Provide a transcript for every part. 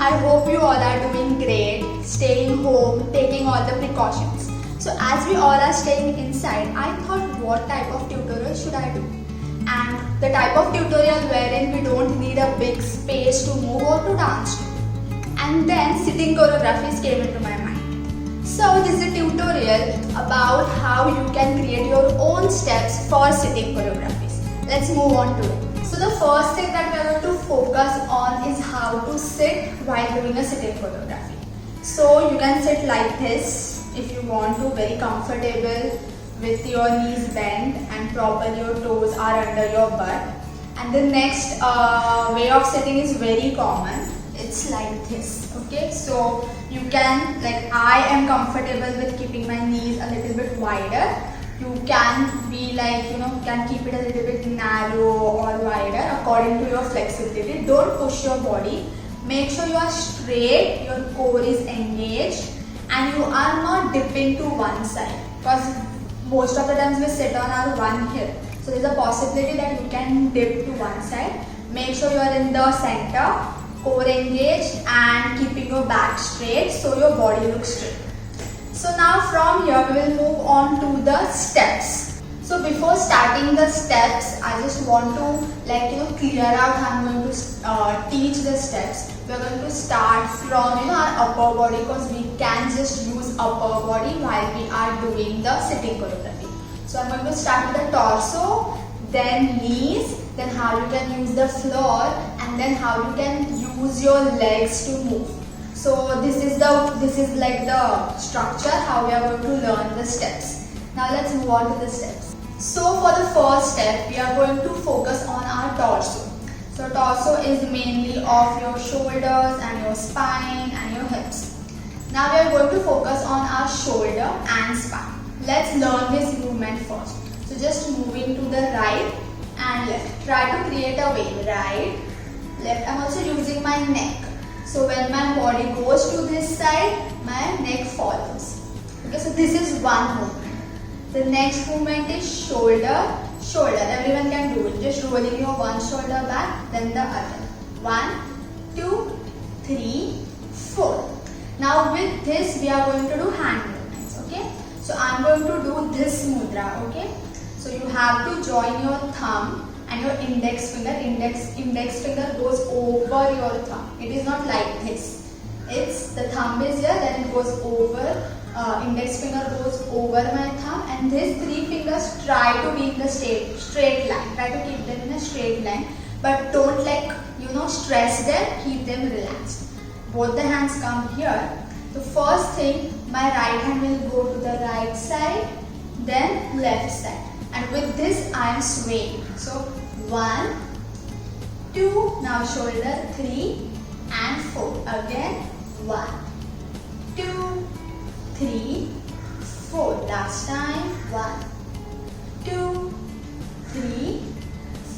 I hope you all are doing great, staying home, taking all the precautions. So as we all are staying inside, I thought what type of tutorial should I do? And the type of tutorial wherein we don't need a big space to move or to dance to. And then sitting choreographies came into my mind. So this is a tutorial about how you can create your own steps for sitting choreographies. Let's move on to it. So the first thing that we are going to focus on is how to sit while doing a sitting choreography. So you can sit like this if you want to, very comfortable with your knees bent and properly your toes are under your butt. And the next way of sitting is very common. It's like this, okay? So you can, like I am comfortable with keeping my knees a little bit wider. You can be like, can keep it a little bit narrow or wider according to your flexibility. Don't push your body. Make sure you are straight, your core is engaged and you are not dipping to one side. Because most of the times we sit on our one hip. So there is a possibility that you can dip to one side. Make sure you are in the center, core engaged and keeping your back straight so your body looks straight. So now from here we will move on to the steps. So before starting the steps, I just want to clear out how I'm going to teach the steps. We are going to start from our upper body because we can just use upper body while we are doing the sitting choreography. So I'm going to start with the torso, then knees, then how you can use the floor, and then how you can use your legs to move. So this is like the structure how we are going to learn the steps. Now let's move on to the steps. So for the first step, we are going to focus on our torso. So torso is mainly of your shoulders and your spine and your hips. Now we are going to focus on our shoulder and spine. Let's learn this movement first. So just moving to the right and left. Try to create a wave. Right, left. I'm also using my neck. So when my body goes to this side, my neck follows. Okay, so this is one movement. The next movement is shoulder, shoulder. Everyone can do it. Just rolling your one shoulder back, then the other. 1, 2, 3, 4. Now with this, we are going to do hand movements. Okay. So I'm going to do this mudra. Okay. So you have to join your thumb and your index finger. Index finger goes over your thumb. It is not like this. It's the thumb is here, then it goes over. Index finger goes over my thumb, and these three fingers try to be in the straight line. Try to keep them in a straight line, but don't stress them. Keep them relaxed. Both the hands come here. The first thing, my right hand will go to the right side, then left side. And with this I am swaying. So 1, 2, now shoulder, 3 and 4. Again 1, 2, 3, 4. Last time 1, 2, 3,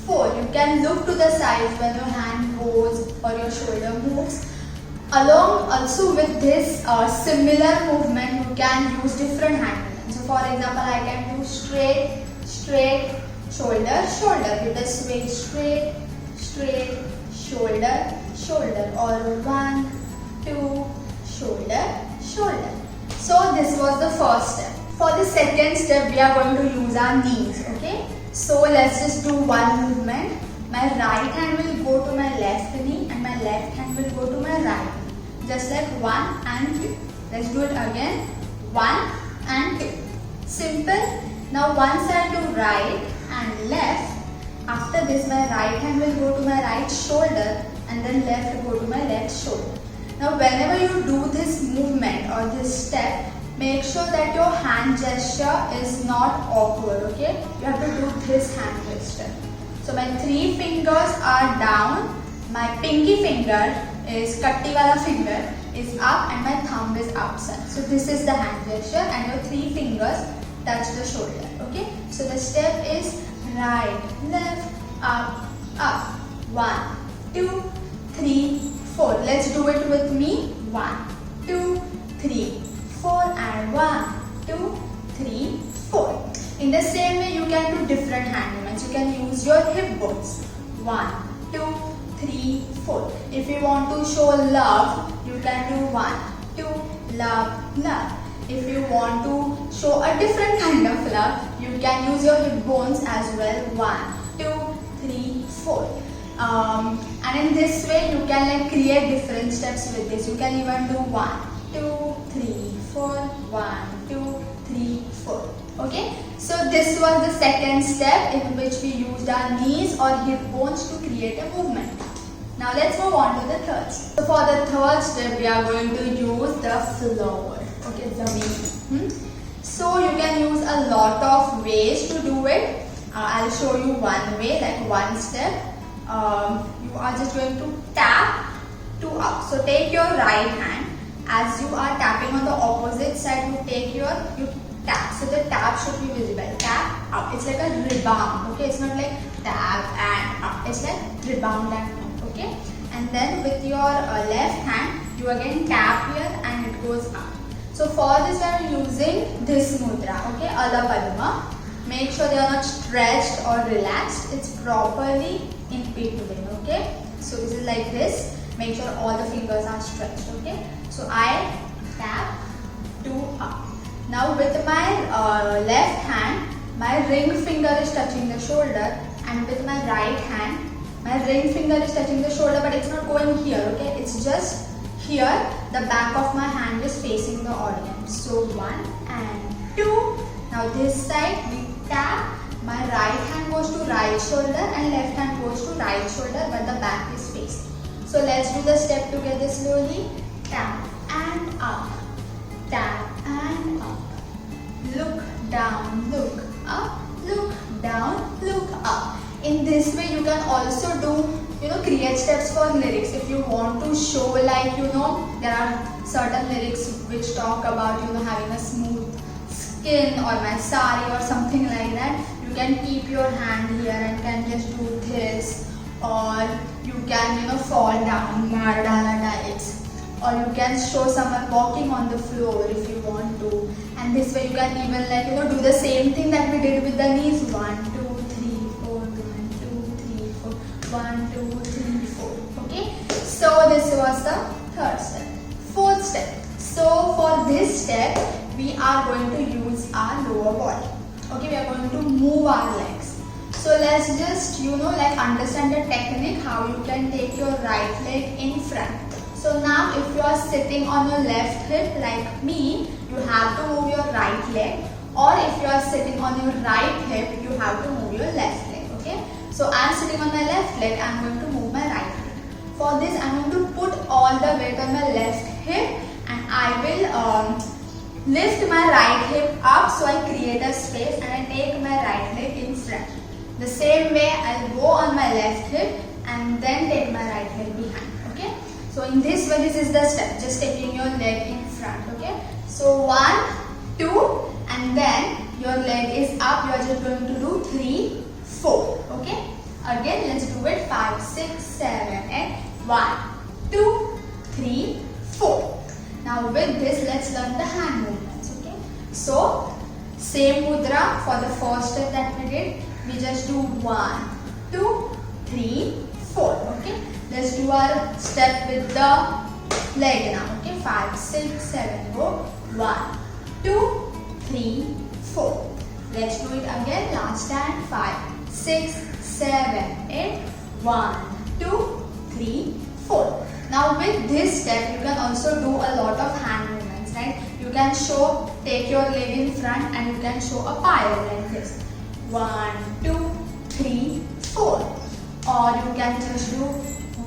4. You can look to the sides when your hand goes or your shoulder moves. Along also with this similar movement, you can use different hand movements. So for example, I can do straight, straight, shoulder, shoulder. With the sway, straight, straight, shoulder, shoulder. Or 1, 2, shoulder, shoulder. So this was the first step. For the second step, we are going to use our knees. Okay. So let's just do one movement. My right hand will go to my left knee and my left hand will go to my right knee. Just like 1 and 2. Let's do it again. 1 and 2. Simple. Now one side to right and left. After this, my right hand will go to my right shoulder and then left will go to my left shoulder. Now whenever you do this movement or this step, make sure that your hand gesture is not awkward, okay? You have to do this hand gesture. So my 3 fingers are down, my pinky finger is katti wala finger is up and my thumb is outside. So this is the hand gesture and your 3 fingers touch the shoulder, okay? So the step is right, left, up, up. 1, 2, 3, 4. Let's do it with me. 1, 2, 3, 4 and 1, 2, 3, 4. In the same way, you can do different hand movements. You can use your hip bones. 1, 2, 3, 4. If you want to show love, you can do 1, 2, love, love. If you want to show a different kind of love, you can use your hip bones as well. 1, 2, 3, 4. And in this way, you can like create different steps with this. You can even do 1, 2, 3, 4, 1, 2, 3, 4. Okay, so this was the second step in which we used our knees or hip bones to create a movement. Now let's move on to the third step. So for the third step, we are going to use the floor. Okay, zameen. So you can use a lot of ways to do it. I'll show you one way, like one step. You are just going to tap 2 up. So take your right hand. As you are tapping on the opposite side, you tap. So the tap should be visible. Tap up. It's like a rebound. Okay, it's not like tap and up. It's like rebound and up. Okay, and then with your left hand, you again tap here and it goes up. So for this, we are using this mudra. Okay, Adha Padma. Make sure they are not stretched or relaxed. It's properly in between. Okay, so this is like this. Make sure all the fingers are stretched. Okay, so I tap 2 up. Now with my left hand, my ring finger is touching the shoulder, and with my right hand, my ring finger is touching the shoulder, but it's not going here. Okay, it's just here. The back of my hand is facing the audience. So 1 and 2. Now this side we tap. My right hand goes to right shoulder and left hand goes to right shoulder, but the back is facing. So let's do the step together slowly. Tap and up. Tap and up. Look down, look up. Look down, look up. In this way, you can also do, create steps for lyrics. If you want to show like, there are certain lyrics which talk about, having a smooth skin or my sari or something like that. You can keep your hand here and can just do this, or you can fall down, mardana diets, or you can show someone walking on the floor if you want to. And this way you can even do the same thing that we did with the knees. 1, 2, 3, 4, 1, 2, 3, 4, 1, 2, 3, 4. Okay, so this was the third step. Fourth step. So for this step, we are going to use our lower body. Okay, we are going to move our legs. So let's just understand the technique how you can take your right leg in front. So now if you are sitting on your left hip like me, you have to move your right leg, or if you are sitting on your right hip, you have to move your left leg. Okay, so I am sitting on my left leg, I am going to move my right leg. For this, I am going to put all the weight on my left hip, and I will lift my right hip up, so I create a space and I take my right leg in front. The same way, I'll go on my left hip and then take my right leg behind. Okay, so in this way, this is the step, just taking your leg in front. Okay, so 1, 2, and then your leg is up. You are just going to do 3, 4. Okay, again let's do it. 5, 6, 7, 8. 1, 2, 3, 4. Now with this, let's learn the hand movements. Okay, so same mudra for the first step that we did. We just do 1, 2, 3, 4. Okay, let's do our step with the leg now. Okay, 5, 6, 7. Go 1, 2, 3, 4. Let's do it again. Last time. 5, 6, 7, 8. 1, 2, 3, 4. Now with this step, you can also do a lot of hand movements, right? You can take your leg in front and you can show a pyre like this. 1, 2, 3, 4. Or you can just do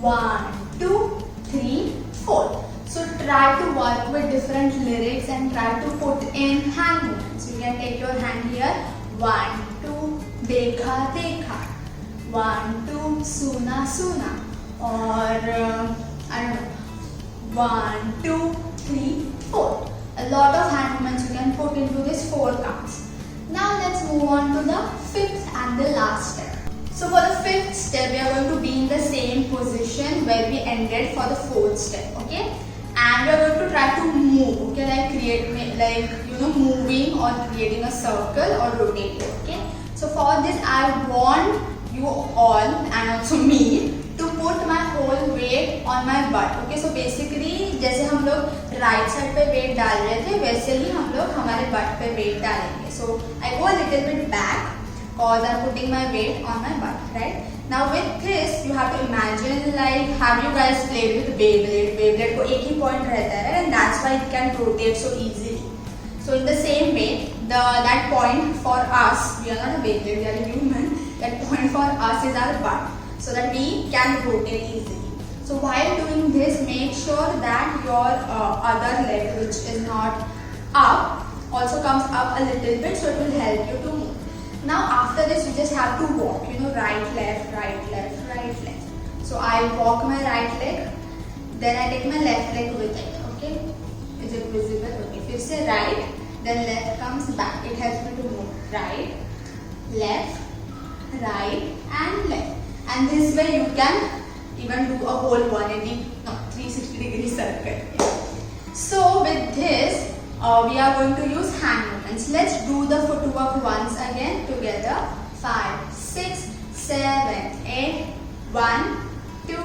1, 2, 3, 4. So try to work with different lyrics and try to put in hand movements. You can take your hand here. 1, 2, dekha, dekha. 1, 2, suna, suna. Or I don't know, 1, 2, 3, 4. A lot of hand movements you can put into these 4 counts. Now let's move on to the 5th and the last step. So for the 5th step, we are going to be in the same position where we ended for the 4th step. Okay, and we are going to try to move. Okay, moving or creating a circle or rotating. Okay, so for this, I want you all and also me to put put my whole weight on my butt. Okay, so basically जैसे हम लोग right side पे weight डाल रहे थे वैसे ही हम लोग हमारे butt पे weight डालेंगे. So I go a little bit back cause I'm putting my weight on my butt, right? Now with this you have to imagine like have you guys played with Beyblade? Beyblade को एक ही point रहता है, and that's why it can rotate so easily. So in the same way, that point for us, we are not a Beyblade, we are a human. That point for us is our butt, so that we can rotate easily. So while doing this, make sure that your other leg, which is not up, also comes up a little bit, so it will help you to move. Now after this, you just have to walk, right, left, right, left, right, left. So I walk my right leg, then I take my left leg with it, okay? Is it visible? Okay, if you say right, then left comes back. It helps me to move right, left, right and left. And this way you can even do a whole 360 degree circle. So with this, we are going to use hand movements. Let's do the footwork once again together. 5, 6, 7, 8. 1, 2,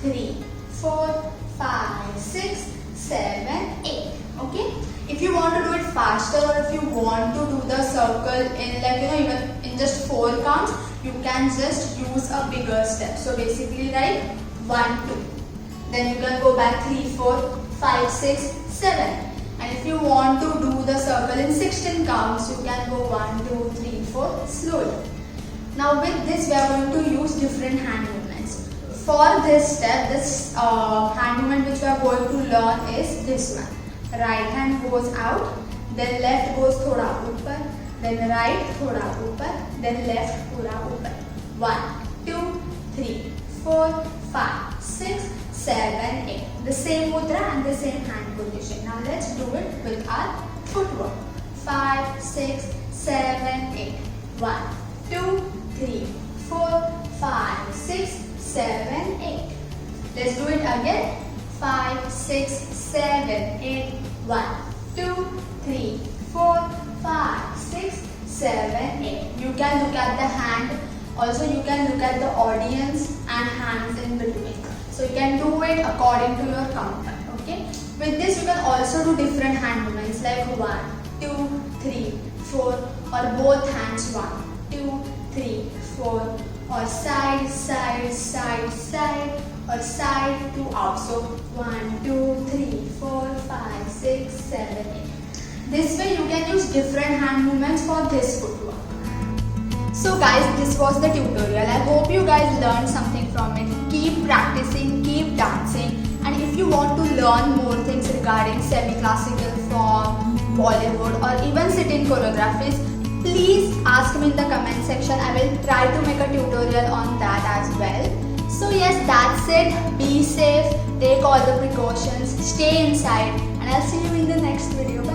3, 4, 5, 6, 7, 8. Okay. If you want to do it faster, or if you want to do the circle in even in just 4 counts, you can just use a bigger step. So basically like 1, 2. Then you can go back 3, 4, 5, 6, 7. And if you want to do the circle in 16 counts, you can go 1, 2, 3, 4 slowly. Now with this, we are going to use different hand movements. For this step, this hand movement which we are going to learn is this one. Right hand goes out, then left goes thoda upar, then right thoda upar, then left thoda upar. 1, 2, 3, 4, 5, 6, 7, 8. The same mudra and the same hand position. Now let's do it with our footwork. 5, 6, 7, 8. 1, 2, 3, 4, 5, 6, 7, 8. Let's do it again. 5, 6, 7, 8. 1, 2, 3, 4, 5, 6, 7, 8. You can look at the hand. Also you can look at the audience and hands in between. So you can do it according to your comfort. Okay. With this you can also do different hand movements like 1, 2, 3, 4 or both hands 1, 2, 3, 4 or side, side, side, side or side to out. So 1, 2, 3, 4, 5, 6, 7, 8. This way you can use different hand movements for this footwork. So guys, this was the tutorial. I hope you guys learned something from it. Keep practicing, keep dancing, and if you want to learn more things regarding semi-classical form, Bollywood or even sitting choreographies, please ask me in the comment section. I will try to make a tutorial on that as well. So yes, that's it. Be safe, take all the precautions, stay inside, and I'll see you in the next video.